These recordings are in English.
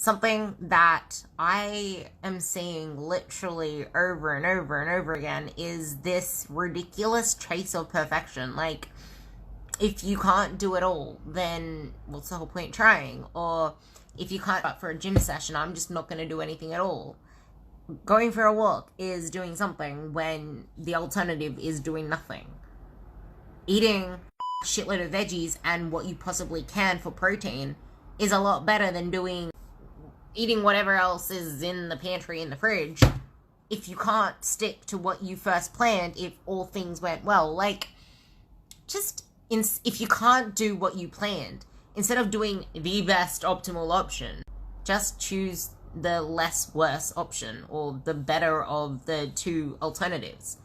Something that I am seeing literally over and over and over again is this ridiculous chase of perfection. Like, if you can't do it all, then what's the whole point trying? Or if you can't up for a gym session, I'm just not going to do anything at all. Going for a walk is doing something when the alternative is doing nothing. Eating a shitload of veggies and what you possibly can for protein is a lot better than eating whatever else is in the pantry in the fridge if you can't stick to what you first planned, if all things went well. Like, if you can't do what you planned, instead of doing the best optimal option, just choose the less worse option, or the better of the two alternatives.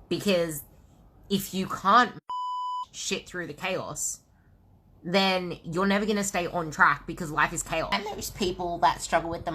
Because if you can't shit through the chaos, then you're never going to stay on track, because life is chaos. And those people that struggle with the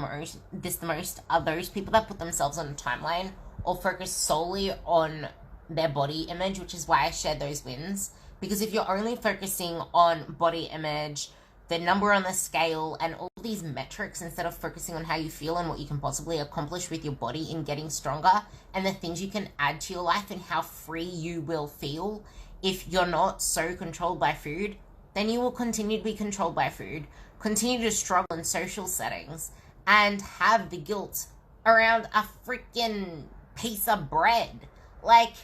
most are those people that put themselves on a timeline or focus solely on their body image, which is why I shared those wins. Because if you're only focusing on body image, the number on the scale, and all these metrics, instead of focusing on how you feel and what you can possibly accomplish with your body in getting stronger, and the things you can add to your life and how free you will feel if you're not so controlled by food, then you will continue to be controlled by food, continue to struggle in social settings, and have the guilt around a freaking piece of bread. Like,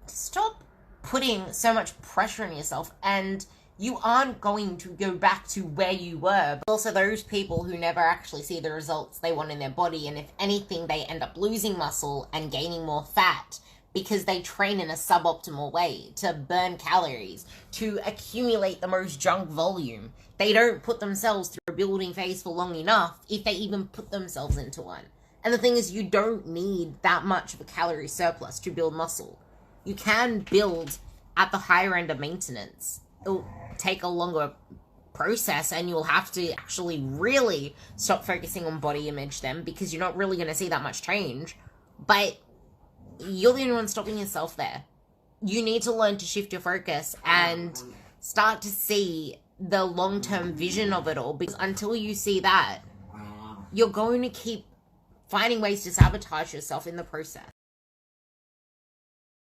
stop putting so much pressure on yourself, and you aren't going to go back to where you were. But also those people who never actually see the results they want in their body, and if anything, they end up losing muscle and gaining more fat because they train in a suboptimal way to burn calories, to accumulate the most junk volume. They don't put themselves through a building phase for long enough, if they even put themselves into one. And the thing is, you don't need that much of a calorie surplus to build muscle. You can build at the higher end of maintenance. It'll take a longer process, and you'll have to actually really stop focusing on body image then, because you're not really going to see that much change. But you're the only one stopping yourself there. You need to learn to shift your focus and start to see the long-term vision of it all, because until you see that, you're going to keep finding ways to sabotage yourself in the process.